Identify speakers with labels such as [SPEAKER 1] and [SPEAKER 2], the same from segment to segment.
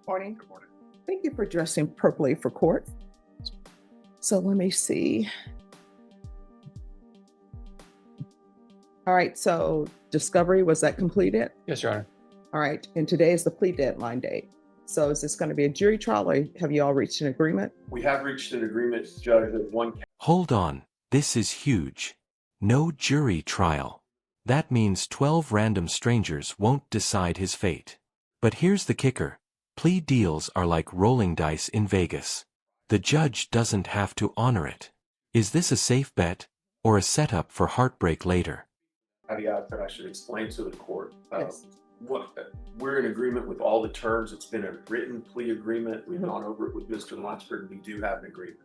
[SPEAKER 1] Morning.
[SPEAKER 2] Good morning.
[SPEAKER 1] Thank you for dressing appropriately for court. So let me see. All right, so discovery, was that completed?
[SPEAKER 2] Yes, Your Honor.
[SPEAKER 1] All right, and today is the plea deadline date. So is this going to be a jury trial or have you all reached an agreement?
[SPEAKER 3] We have reached an agreement, Judge, that one.
[SPEAKER 4] Hold on, this is huge. No jury trial. That means 12 random strangers won't decide his fate. But here's the kicker. Plea deals are like rolling dice in Vegas. The judge doesn't have to honor it. Is this a safe bet, or a setup for heartbreak later?
[SPEAKER 3] Caveat that I should explain to the court.
[SPEAKER 1] Yes.
[SPEAKER 3] We're in agreement with all the terms. It's been a written plea agreement. We've gone over it with Mr. Lunsford, and we do have an agreement.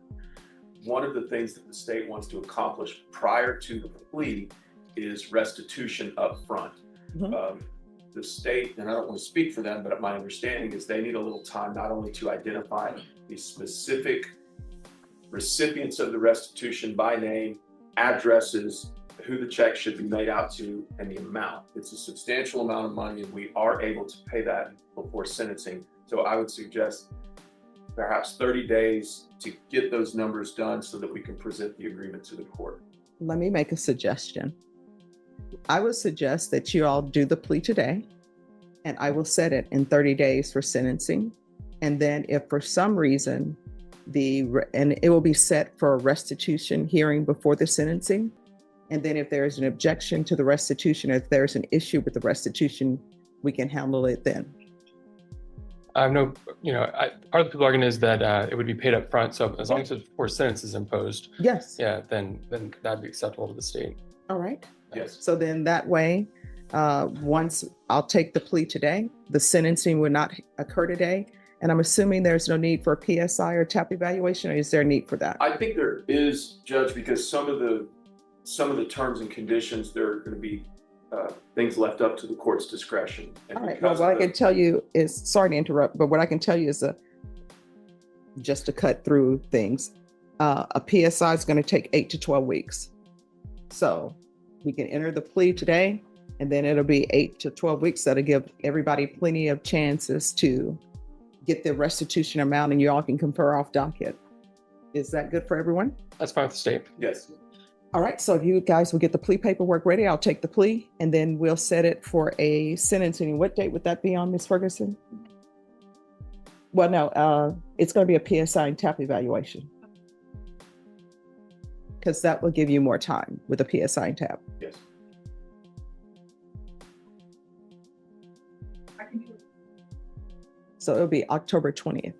[SPEAKER 3] One of the things that the state wants to accomplish prior to the plea is restitution up front. The state, and I don't want to speak for them, but my understanding is they need a little time not only to identify the specific recipients of the restitution by name, addresses, who the check should be made out to, and the amount. It's a substantial amount of money, and we are able to pay that before sentencing. So I would suggest perhaps 30 days to get those numbers done so that we can present the agreement to the court.
[SPEAKER 1] Let me make a suggestion. I would suggest that you all do the plea today, and I will set it in 30 days for sentencing. And then if for some reason and it will be set for a restitution hearing before the sentencing. And then if there's an objection to the restitution, if there's an issue with the restitution, we can handle it then.
[SPEAKER 2] I have no, part of the people argument is that it would be paid up front. So as long as before sentence is imposed,
[SPEAKER 1] yes,
[SPEAKER 2] then that'd be acceptable to the state.
[SPEAKER 1] All right.
[SPEAKER 3] Yes.
[SPEAKER 1] So then that way, once I'll take the plea today, the sentencing would not occur today. And I'm assuming there's no need for a PSI or TAP evaluation, or is there a need for that?
[SPEAKER 3] I think there is, Judge, because some of the terms and conditions, there are going to be things left up to the court's discretion. And
[SPEAKER 1] all right. Well, what I can tell you is, sorry to interrupt, but what I can tell you is just to cut through things, a PSI is going to take 8 to 12 weeks. So we can enter the plea today, and then it'll be 8 to 12 weeks. That'll give everybody plenty of chances to get the restitution amount, and you all can confer off docket. Is that good for everyone?
[SPEAKER 2] That's fine with the state.
[SPEAKER 3] Yes.
[SPEAKER 1] All right, so if you guys will get the plea paperwork ready, I'll take the plea, and then we'll set it for a sentencing. What date would that be on, Ms. Ferguson? Well, no, it's going to be a PSI and TAP evaluation, because that will give you more time with a PSI and TAP.
[SPEAKER 3] Yes.
[SPEAKER 1] So it'll be October 20th.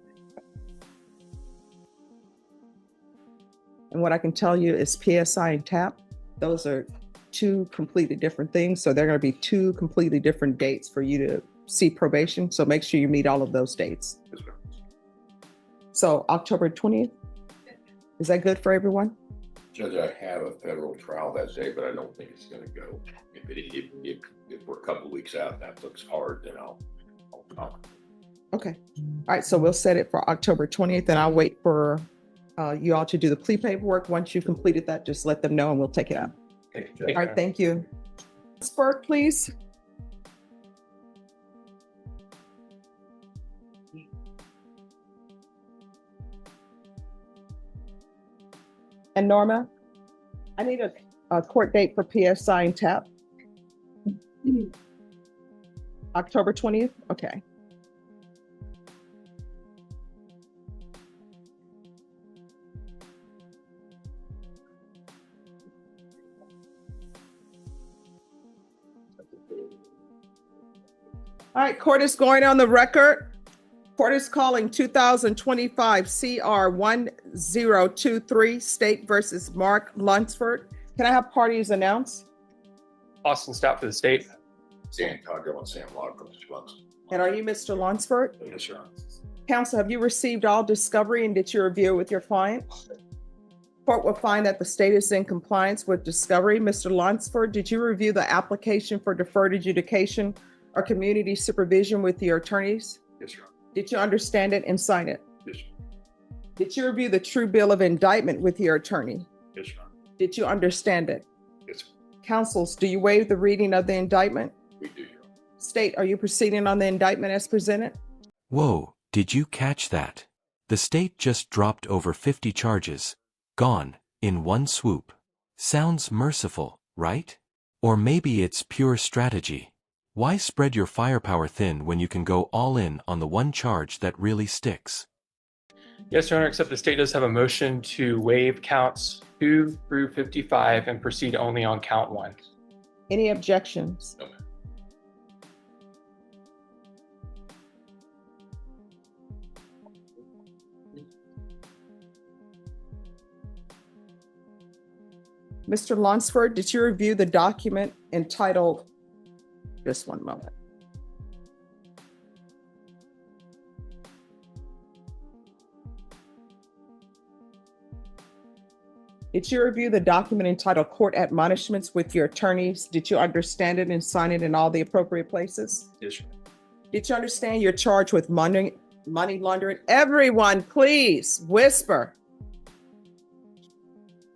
[SPEAKER 1] And what I can tell you is PSI and TAP, those are two completely different things. So they're going to be two completely different dates for you to see probation. So make sure you meet all of those dates.
[SPEAKER 3] Yes, ma'am.
[SPEAKER 1] So October 20th, is that good for everyone?
[SPEAKER 5] Judge, I have a federal trial that day, but I don't think it's going to go. If we're a couple of weeks out, that looks hard, then I'll come.
[SPEAKER 1] Okay. All right. So we'll set it for October 20th, and I'll wait for you all to do the plea paperwork. Once you've completed that, just let them know and we'll take it out.
[SPEAKER 3] Thank you,
[SPEAKER 1] All
[SPEAKER 3] Judge.
[SPEAKER 1] right. Thank you. Lunsford, please. And Norma, I need a court date for PSI and TAP. October 20th? Okay. All right, court is going on the record. Court is calling 2025 CR 1023 State versus Mark Lunsford. Can I have parties announced?
[SPEAKER 2] Austin Stout for the state.
[SPEAKER 5] San Antonio and San Marcos.
[SPEAKER 1] And are you Mr. Lunsford?
[SPEAKER 5] Yes, Your Honor.
[SPEAKER 1] Counsel, have you received all discovery and did you review it with your client? Court will find that the state is in compliance with discovery. Mr. Lunsford, did you review the application for deferred adjudication or community supervision with your attorneys?
[SPEAKER 5] Yes, Your Honor.
[SPEAKER 1] Did you understand it and sign it?
[SPEAKER 5] Yes, Your Honor.
[SPEAKER 1] Did you review the true bill of indictment with your attorney?
[SPEAKER 5] Yes, Your Honor.
[SPEAKER 1] Did you understand it?
[SPEAKER 5] Yes, Your Honor.
[SPEAKER 1] Counsels, do you waive the reading of the indictment?
[SPEAKER 5] We do, Your Honor.
[SPEAKER 1] State, are you proceeding on the indictment as presented?
[SPEAKER 4] Whoa, Did you catch that? The state just dropped over 50 charges. Gone, in one swoop. Sounds merciful, right? Or maybe it's pure strategy. Why spread your firepower thin when you can go all in on the one charge that really sticks?
[SPEAKER 2] Yes, Your Honor, except the state does have a motion to waive counts 2 through 55 and proceed only on count 1.
[SPEAKER 1] Any objections?
[SPEAKER 5] No, ma'am.
[SPEAKER 1] Mr. Lunsford, did you review the document entitled, just one moment. Did you review the document entitled Court Admonishments with your attorneys? Did you understand it and sign it in all the appropriate places?
[SPEAKER 3] Yes, sir.
[SPEAKER 1] Did you understand you're charged with money laundering? Everyone, please whisper.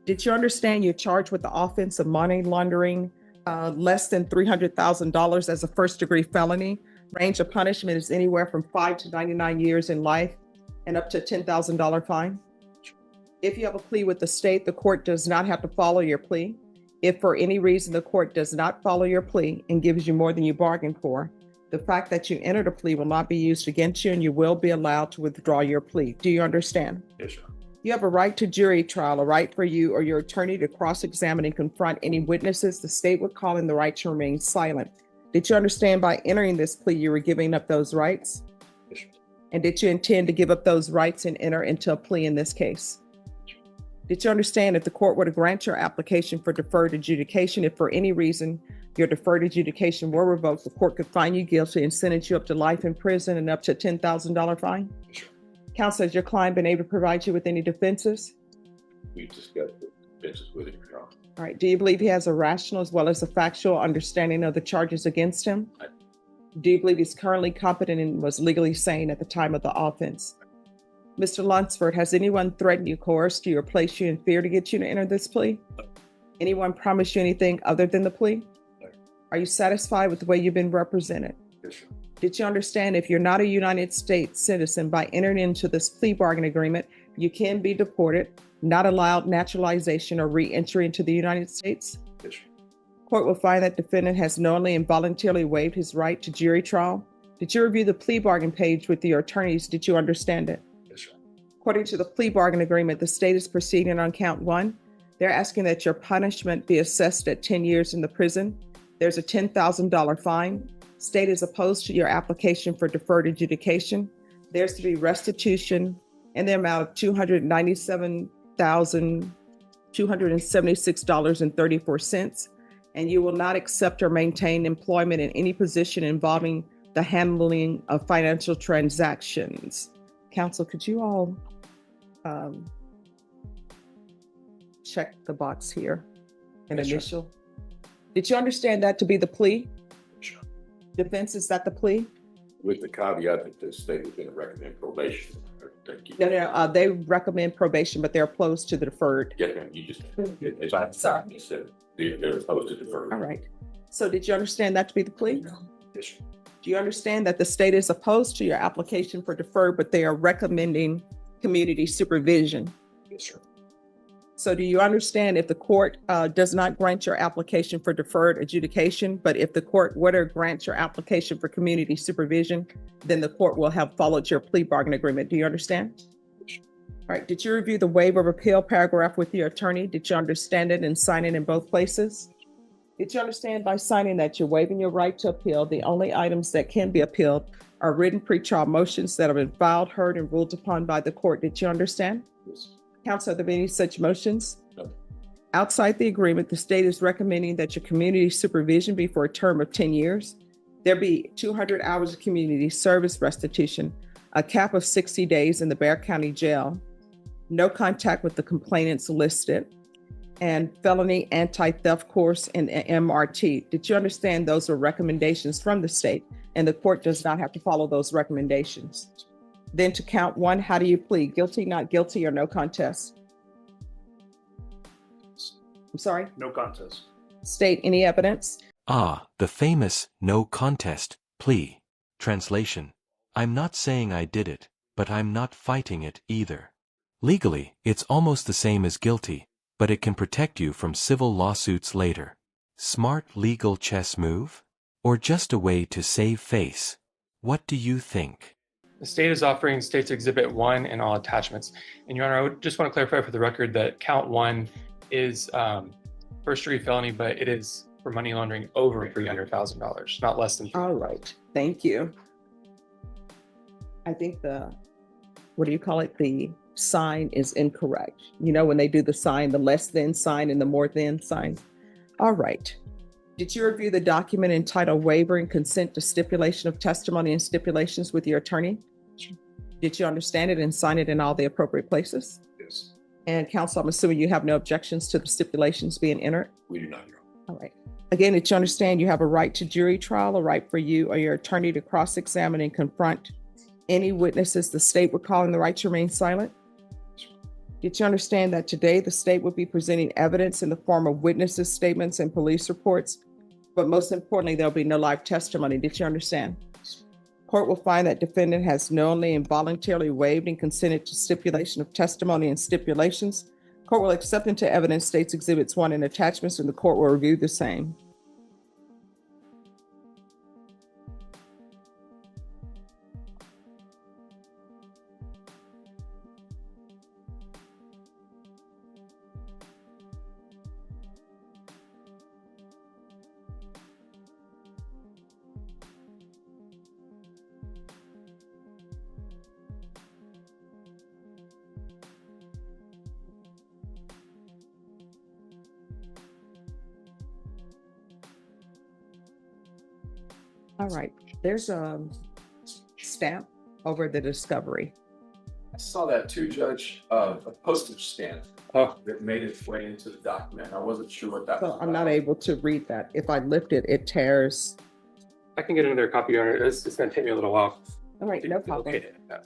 [SPEAKER 1] Did you understand you're charged with the offense of money laundering less than $300,000 as a first-degree felony? Range of punishment is anywhere from 5 to 99 years in life and up to a $10,000 fine. If you have a plea with the state, the court does not have to follow your plea. If for any reason the court does not follow your plea and gives you more than you bargained for, the fact that you entered a plea will not be used against you and you will be allowed to withdraw your plea. Do you understand?
[SPEAKER 3] Yes, sir.
[SPEAKER 1] You have a right to jury trial, a right for you or your attorney to cross-examine and confront any witnesses. The state would call in the right to remain silent. Did you understand by entering this plea you were giving up those rights?
[SPEAKER 3] Yes, sir.
[SPEAKER 1] And did you intend to give up those rights and enter into a plea in this case? Did you understand if the court were to grant your application for deferred adjudication, if for any reason your deferred adjudication were revoked, the court could find you guilty and sentence you up to life in prison and up to a $10,000 fine?
[SPEAKER 3] Yes, sir.
[SPEAKER 1] Counsel, has your client been able to provide you with any defenses?
[SPEAKER 5] We discussed the defenses with him, Your Honor.
[SPEAKER 1] All right. Do you believe he has a rational as well as a factual understanding of the charges against him? Do you believe he's currently competent and was legally sane at the time of the offense? Mr. Lunsford, has anyone threatened you, coerced you, or placed you in fear to get you to enter this plea? Anyone promised you anything other than the plea?
[SPEAKER 3] No.
[SPEAKER 1] Are you satisfied with the way you've been represented?
[SPEAKER 3] Yes, sir.
[SPEAKER 1] Did you understand if you're not a United States citizen, by entering into this plea bargain agreement, you can be deported, not allowed naturalization or re-entry into the United States?
[SPEAKER 3] Yes, sir.
[SPEAKER 1] Court will find that defendant has knowingly and voluntarily waived his right to jury trial. Did you review the plea bargain page with your attorneys? Did you understand it?
[SPEAKER 3] Yes, sir.
[SPEAKER 1] According to the plea bargain agreement, the state is proceeding on count 1. They're asking that your punishment be assessed at 10 years in the prison. There's a $10,000 fine. State is opposed to your application for deferred adjudication. There's to be restitution in the amount of $297,276.34. And you will not accept or maintain employment in any position involving the handling of financial transactions. Counsel, could you all check the box here and
[SPEAKER 3] Yes, sir.
[SPEAKER 1] initial? Did you understand that to be the plea?
[SPEAKER 3] Sure.
[SPEAKER 1] Defense, is that the plea?
[SPEAKER 5] With the caveat that the state was going to recommend probation. Thank you.
[SPEAKER 1] No, they recommend probation, but they're opposed to the deferred.
[SPEAKER 5] Yeah, ma'am, you just.
[SPEAKER 1] Sorry.
[SPEAKER 5] You said they're opposed to defer.
[SPEAKER 1] All right. So did you understand that to be the plea?
[SPEAKER 3] Yes, sir.
[SPEAKER 1] Do you understand that the state is opposed to your application for deferred, but they are recommending community supervision?
[SPEAKER 3] Yes, sir.
[SPEAKER 1] So do you understand if the court does not grant your application for deferred adjudication, but if the court were to grant your application for community supervision, then the court will have followed your plea bargain agreement? Do you understand?
[SPEAKER 3] Yes, sir.
[SPEAKER 1] All right. Did you review the waiver of appeal paragraph with your attorney? Did you understand it and sign it in both places? Did you understand by signing that you're waiving your right to appeal? The only items that can be appealed are written pretrial motions that have been filed, heard, and ruled upon by the court. Did you understand?
[SPEAKER 3] Yes.
[SPEAKER 1] Counsel, are there any such motions?
[SPEAKER 5] No.
[SPEAKER 1] Outside the agreement, the state is recommending that your community supervision be for a term of 10 years. There be 200 hours of community service restitution, a cap of 60 days in the Bexar County Jail, no contact with the complainants listed, and felony anti-theft course in MRT. Did you understand those are recommendations from the state and the court does not have to follow those recommendations? Then to count 1, how do you plead? Guilty, not guilty, or no contest? I'm sorry?
[SPEAKER 3] No contest.
[SPEAKER 1] State any evidence?
[SPEAKER 4] Ah, the famous no contest plea. Translation: I'm not saying I did it, but I'm not fighting it either. Legally, it's almost the same as guilty, but it can protect you from civil lawsuits later. Smart legal chess move? Or just a way to save face? What do you think?
[SPEAKER 2] The state is offering State's Exhibit 1 and all attachments. And Your Honor, I would just want to clarify for the record that count 1 is first-degree felony, but it is for money laundering over $300,000, not less than.
[SPEAKER 1] All right, thank you. I think what do you call it? The sign is incorrect. You know, when they do the sign, the less than sign and the more than sign. All right. Did you review the document entitled Waiver and Consent to Stipulation of Testimony and Stipulations with your attorney?
[SPEAKER 5] Sure.
[SPEAKER 1] Did you understand it and sign it in all the appropriate places?
[SPEAKER 5] Yes,
[SPEAKER 1] And counsel, I'm assuming you have no objections to the stipulations being entered?
[SPEAKER 5] we do not, Your Honor.
[SPEAKER 1] All right. Again, did you understand you have a right to jury trial, a right for you or your attorney to cross-examine and confront any witnesses the state would call in the right to remain silent? Did you understand that today the state would be presenting evidence in the form of witnesses' statements and police reports, but most importantly, there'll be no live testimony? Did you understand? Court will find that defendant has knowingly and voluntarily waived and consented to stipulation of testimony and stipulations. Court will accept into evidence State's Exhibits 1 and attachments, and the court will review the same. All right, there's a stamp over the discovery.
[SPEAKER 3] I saw that too, Judge, a postage stamp that made its way into the document. I wasn't sure what that was
[SPEAKER 1] So I'm not
[SPEAKER 3] about.
[SPEAKER 1] able to read that. If I lift it, it tears.
[SPEAKER 2] I can get another copy, Your Honor. It's going to take me a little while.
[SPEAKER 1] All right, no
[SPEAKER 2] to
[SPEAKER 1] problem.
[SPEAKER 2] locate it. Yeah.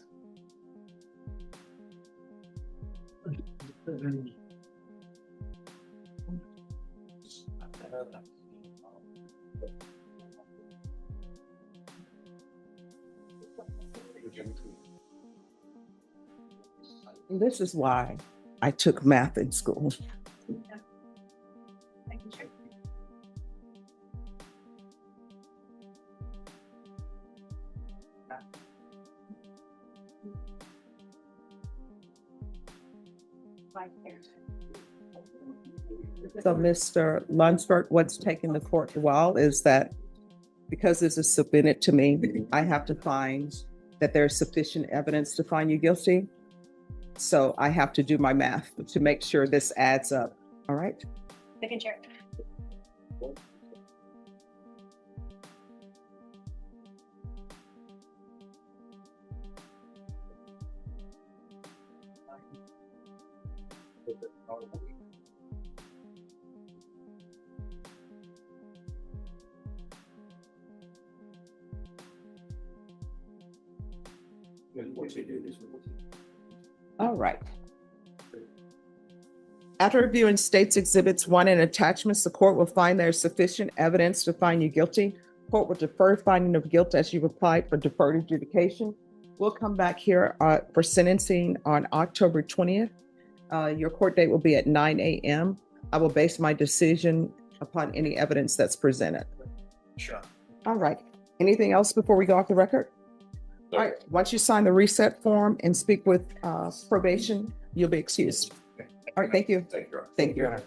[SPEAKER 1] This is why I took math in school. So, Mr. Lunsford, what's taking the court a while is that because this is submitted to me, I have to find that there's sufficient evidence to find you guilty. So I have to do my math to make sure this adds up. All right.
[SPEAKER 6] Second chair.
[SPEAKER 1] All right. After reviewing State's Exhibits 1 and attachments, the court will find there is sufficient evidence to find you guilty. Court will defer finding of guilt as you've applied for deferred adjudication. We'll come back here for sentencing on October 20th. Your court date will be at 9 a.m. I will base my decision upon any evidence that's presented.
[SPEAKER 3] Sure.
[SPEAKER 1] All right. Anything else before we go off the record? All right. Once you sign the reset form and speak with probation, you'll be excused. All right. Thank you.
[SPEAKER 5] Thank you, Your Honor.
[SPEAKER 1] Thank you.
[SPEAKER 2] Your Honor.